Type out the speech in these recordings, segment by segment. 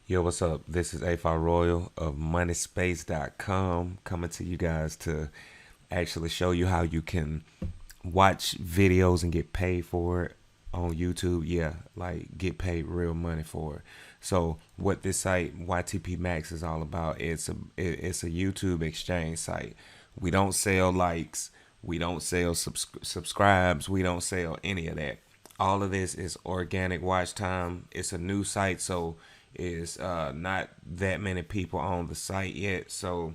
Yo, what's up? This is A5 Royal of MoneySpace.com coming to you guys to actually show you how you can watch videos and get paid for it on YouTube. Yeah, like get paid real money for it. So what this site YTP Max is all about, it's a YouTube exchange site. We don't sell likes, we don't sell subscribes, we don't sell any of that. All of this is organic watch time. It's a new site, so is not that many people on the site yet. So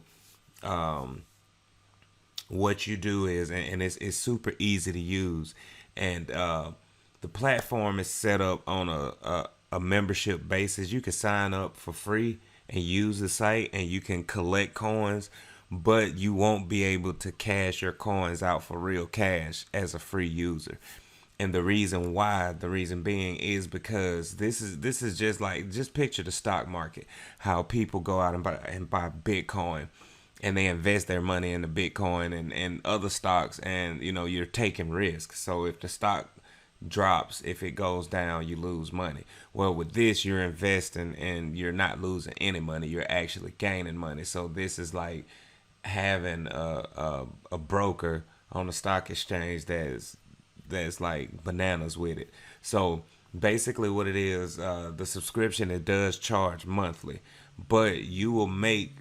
what you do is, and it's super easy to use, and the platform is set up on a membership basis. You can sign up for free and use the site, and you can collect coins, but you won't be able to cash your coins out for real cash as a free user. And the reason why, the reason being, is because this is just picture the stock market, how people go out and buy Bitcoin, and they invest their money in the Bitcoin and other stocks, and you're taking risks. So if the stock drops, if it goes down, you lose money. Well, with this, you're investing and you're not losing any money, you're actually gaining money. So this is like having a broker on the stock exchange that's like bananas with it. So basically what it is, the subscription, it does charge monthly, but you will make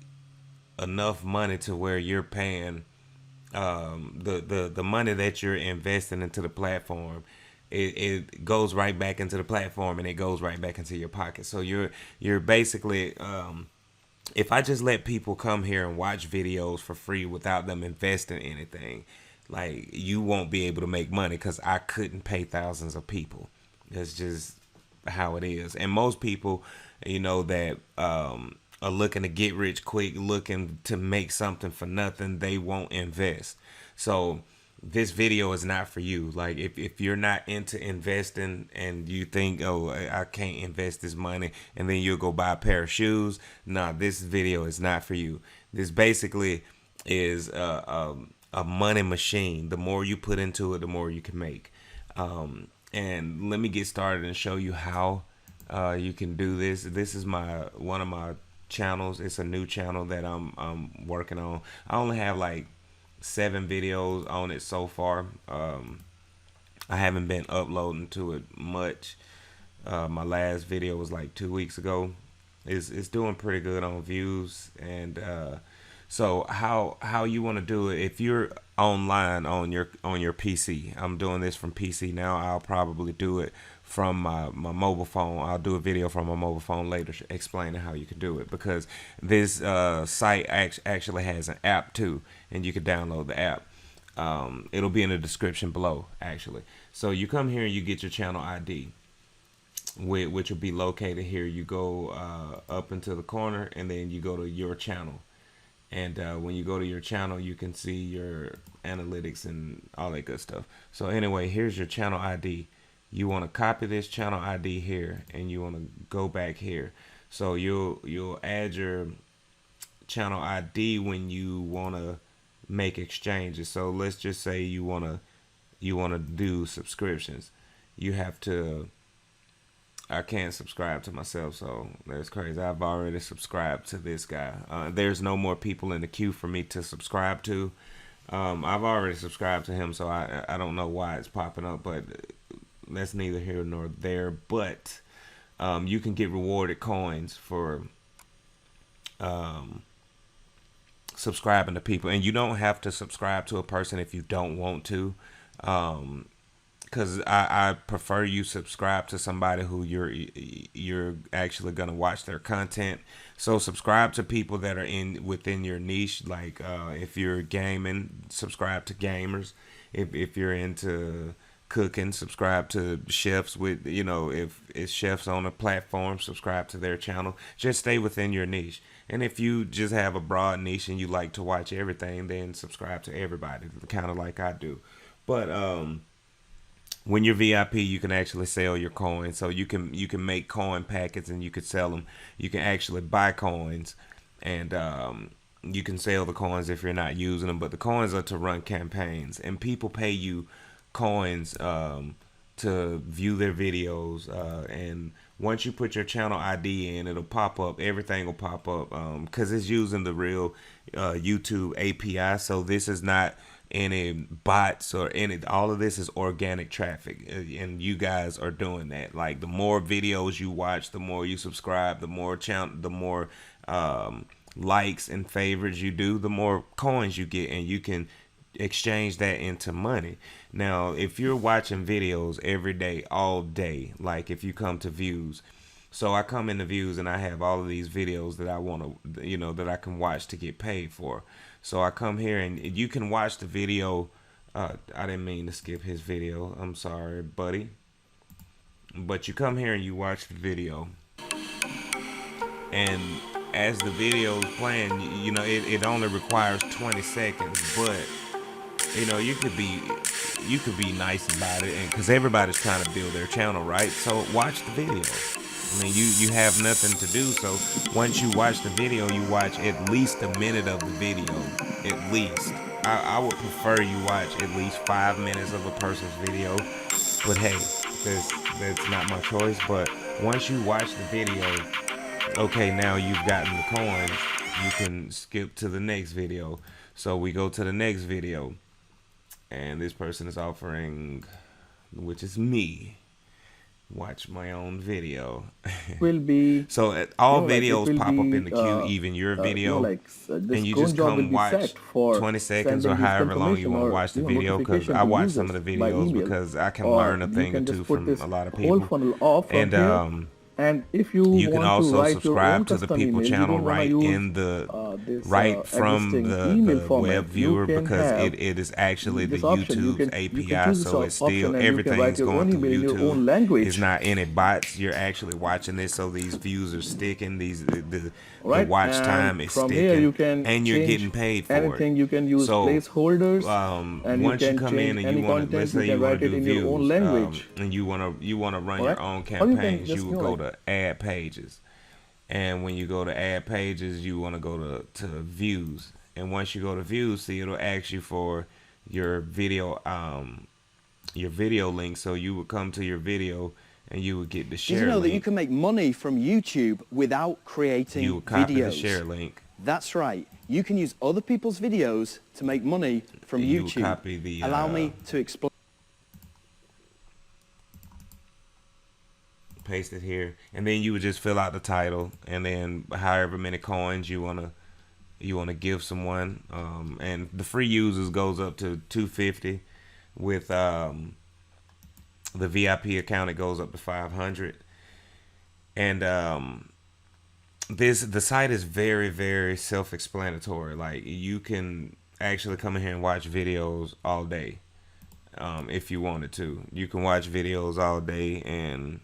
enough money to where you're paying the money that you're investing into the platform. It goes right back into the platform, and it goes right back into your pocket. So you're basically, if I just let people come here and watch videos for free without them investing anything, like, you won't be able to make money, because I couldn't pay thousands of people. That's just how it is. And most people, that are looking to get rich quick, looking to make something for nothing, they won't invest. So this video is not for you. Like, if you're not into investing and you think, oh, I can't invest this money, and then you'll go buy a pair of shoes, nah, this video is not for you. This basically is a money machine. The more you put into it, the more you can make. And let me get started and show you how you can do this. This is one of my channels. It's a new channel that I'm working on. I only have like 7 videos on it so far. I haven't been uploading to it much. My last video was like 2 weeks ago. It's doing pretty good on views. And so how you want to do it, if you're online on your PC. I'm doing this from PC now. I'll probably do it from my mobile phone. I'll do a video from my mobile phone later explaining how you can do it, because this site actually has an app too, and you can download the app. It'll be in the description below, actually. So you come here and you get your channel ID, which will be located here. You go up into the corner, and then you go to your channel. And when you go to your channel, you can see your analytics and all that good stuff. So anyway, here's your channel ID. You want to copy this channel ID here, and you want to go back here. So you'll add your channel ID when you want to make exchanges. So let's just say you want to do subscriptions. You have to, I can't subscribe to myself, so that's crazy. I've already subscribed to this guy. There's no more people in the queue for me to subscribe to. I've already subscribed to him, so I don't know why it's popping up, but that's neither here nor there. But you can get rewarded coins for subscribing to people, and you don't have to subscribe to a person if you don't want to. Because I prefer you subscribe to somebody who you're actually gonna watch their content. So subscribe to people that are within your niche. Like if you're gaming, subscribe to gamers. If you're into cooking, subscribe to chefs. If it's chefs on a platform, subscribe to their channel. Just stay within your niche. And if you just have a broad niche and you like to watch everything, then subscribe to everybody, kind of like I do. But when you're VIP, you can actually sell your coins. So you can make coin packets and you could sell them. You can actually buy coins, and you can sell the coins if you're not using them. But the coins are to run campaigns, and people pay you coins to view their videos, and once you put your channel ID in, it'll pop up. Everything will pop up because it's using the real YouTube API. So this is not any bots or any. All of this is organic traffic, and you guys are doing that. Like the more videos you watch, the more you subscribe, the more likes and favors you do, the more coins you get, and you can exchange that into money. Now, if you're watching videos every day, all day, like if you come to views, so I come into views and I have all of these videos that I want to, that I can watch to get paid for. So I come here and you can watch the video. I didn't mean to skip his video. I'm sorry, buddy. But you come here and you watch the video, and as the video is playing, it only requires 20 seconds, but you could be nice about it, and because everybody's trying to build their channel, right? So watch the video. I mean, you have nothing to do, so once you watch the video, you watch at least a minute of the video, at least. I would prefer you watch at least 5 minutes of a person's video, but hey, that's not my choice. But once you watch the video, okay, now you've gotten the coins, you can skip to the next video. So we go to the next video, and this person is offering, which is me, watch my own video. Will be So all like it videos will pop up be in the queue, even your video, this and you cron just job will come be watch set for 20 seconds or sending these however long you confirmation want to or watch the video, because notification I to watch some users of the by videos email, because I can or learn a you thing or can two just put from this a lot of whole people. funnel off from And here. And if you you can want to also write your own subscribe to the custom people email, you channel don't want to right use in the this right from existing email the format. web viewer, You can because have it is actually the this option. You YouTube's can API, choose this so it's option, still and you can write everything's your own going through email in your own YouTube. language. It's not any bots. You're actually watching this, so these views are sticking. The Right, watch and time is from here you sticking, can and you're change getting paid for anything. it. You can use So placeholders, and you once you can come in change and you any want to, content. let's You say can you want write to it do in your own views, language. and you want to run All your right, own or you can campaigns, just you would go to add pages. And when you go to add pages, you want to go to views. And once you go to views, see, it'll ask you for your video link. So you would come to your video and you would get the Did share you know that you link. can make money from YouTube without creating You would copy the videos? share link. That's right. You can use other people's videos to make money from You would YouTube. copy the, Allow me to explain. Paste it here, and then you would just fill out the title, and then however many coins you wanna give someone, and the free users goes up to 250. With the VIP account, it goes up to 500. And the site is very, very self-explanatory. Like, you can actually come in here and watch videos all day, if you wanted to. You can watch videos all day and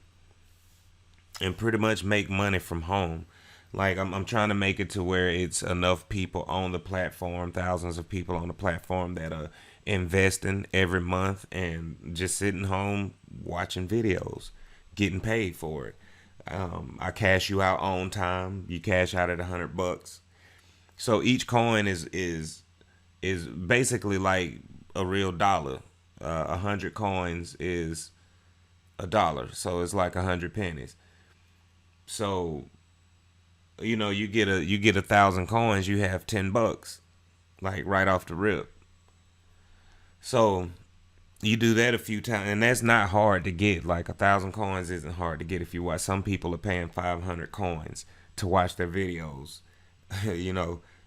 pretty much make money from home. Like, I'm trying to make it to where it's enough people on the platform, thousands of people on the platform, that are investing every month and just sitting home watching videos, getting paid for it. I cash you out on time. You cash out at $100. So each coin is basically like a real dollar. 100 coins is $1, so it's like 100 pennies. So, you get 1,000 coins, you have $10, like right off the rip. So you do that a few times, and that's not hard to get. Like 1,000 coins isn't hard to get if you watch. Some people are paying 500 coins to watch their videos,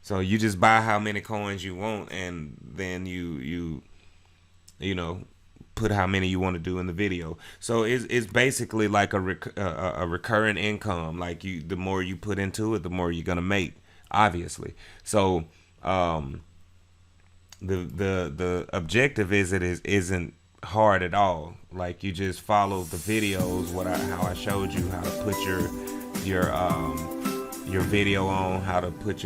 So you just buy how many coins you want, and then you put how many you want to do in the video. So it's basically like a recurring income. Like, the more you put into it, the more you're gonna make, obviously. So the objective isn't hard at all. Like, you just follow the videos, how I showed you how to put your video on, how to put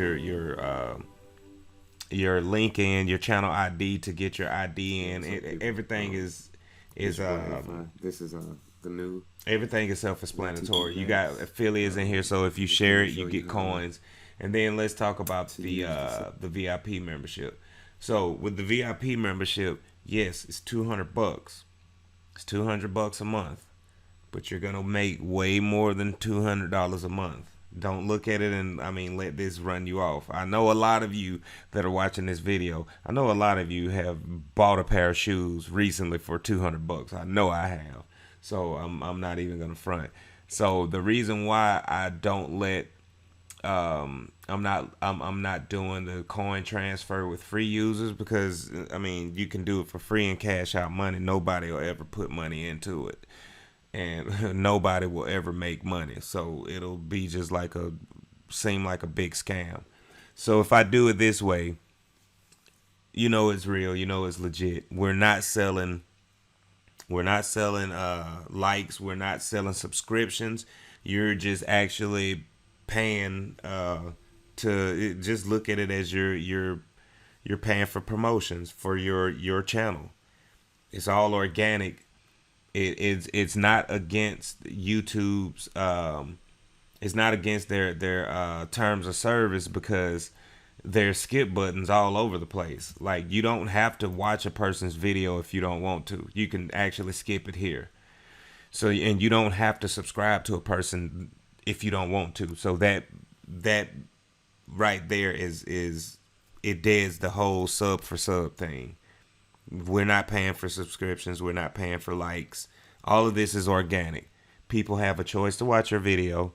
your link in, your channel ID to get your ID in. Everything is this is the new. Everything is self-explanatory. You got affiliates in here, so if you share it, you get coins. And then let's talk about the VIP membership. So with the VIP membership, yes, it's $200. It's $200 a month, but you're gonna make way more than $200 a month. Don't look at it and let this run you off. I know a lot of you that are watching this video. I know a lot of you have bought a pair of shoes recently for $200. I know I have. So I'm not even gonna front. So the reason why I don't let I'm not doing the coin transfer with free users, because you can do it for free and cash out money. Nobody will ever put money into it, and nobody will ever make money. So it'll be just seem like a big scam. So if I do it this way, you know it's real, you know it's legit. We're not selling likes, we're not selling subscriptions. You're just actually paying to just look at it as you're paying for promotions for your channel. It's all organic. It's not against YouTube's it's not against their terms of service, because there's skip buttons all over the place. Like, you don't have to watch a person's video if you don't want to. You can actually skip it here. So, and you don't have to subscribe to a person if you don't want to. So that right there is it deads the whole sub for sub thing. We're not paying for subscriptions. We're not paying for likes. All of this is organic. People have a choice to watch your video,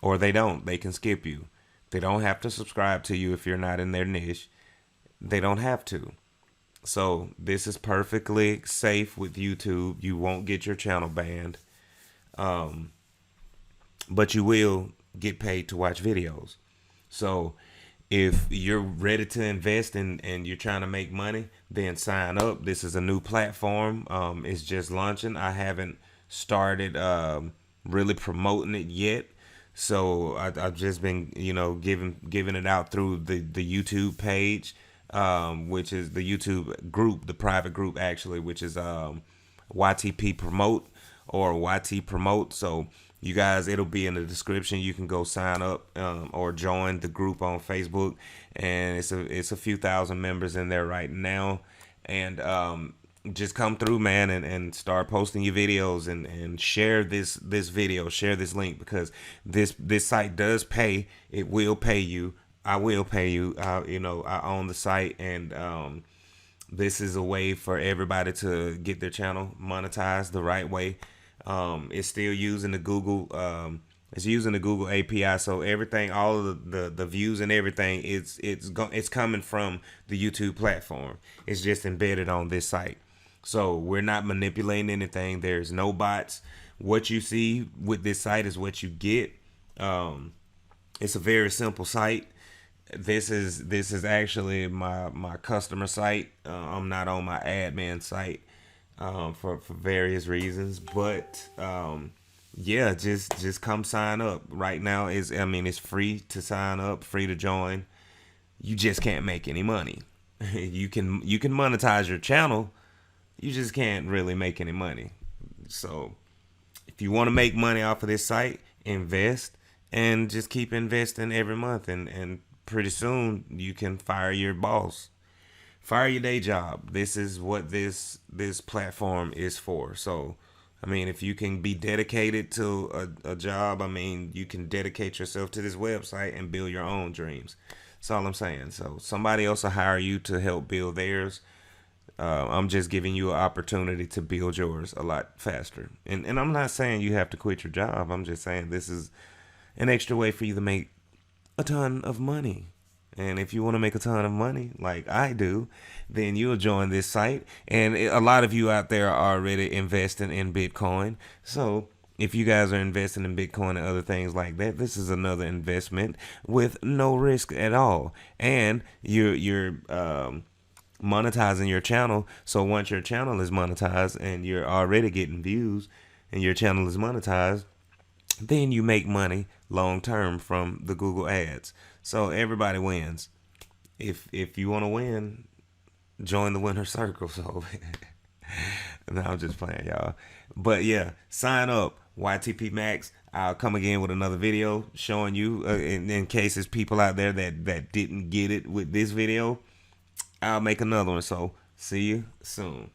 or they don't. They can skip you. They don't have to subscribe to you if you're not in their niche. They don't have to. So this is perfectly safe with YouTube. You won't get your channel banned. But you will get paid to watch videos. So if you're ready to invest and you're trying to make money, then sign up. This is a new platform. It's just launching. I haven't started really promoting it yet. So I've just been, giving it out through the YouTube page, which is the YouTube group, the private group actually, which is YTP Promote or YT Promote. So you guys, it'll be in the description. You can go sign up or join the group on Facebook, and it's a few thousand members in there right now. And just come through, man, and start posting your videos and share this video, share this link, because this site does pay. It will pay you. I will pay you. I own the site, and this is a way for everybody to get their channel monetized the right way. It's still using the Google. It's using the Google API, so everything, all of the views and everything, it's coming from the YouTube platform. It's just embedded on this site. So we're not manipulating anything. There's no bots. What you see with this site is what you get. It's a very simple site. This is actually my customer site. I'm not on my admin site for various reasons, but yeah, just come sign up. Right now it's free to sign up, free to join. You just can't make any money. You can monetize your channel. You just can't really make any money. So if you want to make money off of this site, invest, and just keep investing every month, and pretty soon you can fire your boss. Fire your day job. This is what this platform is for. So, if you can be dedicated to a job, you can dedicate yourself to this website and build your own dreams. That's all I'm saying. So somebody else will hire you to help build theirs. I'm just giving you an opportunity to build yours a lot faster. And I'm not saying you have to quit your job. I'm just saying this is an extra way for you to make a ton of money. And if you want to make a ton of money, like I do, then you'll join this site. And a lot of you out there are already investing in Bitcoin. So if you guys are investing in Bitcoin and other things like that, this is another investment with no risk at all. And you're monetizing your channel. So once your channel is monetized and you're already getting views and your channel is monetized, then you make money long term from the Google ads. So everybody wins. If you want to win, join the winner circle. So no, I'm just playing, y'all. But yeah, sign up, YTP Max. I'll come again with another video showing you in case there's people out there that didn't get it with this video. I'll make another one. So see you soon.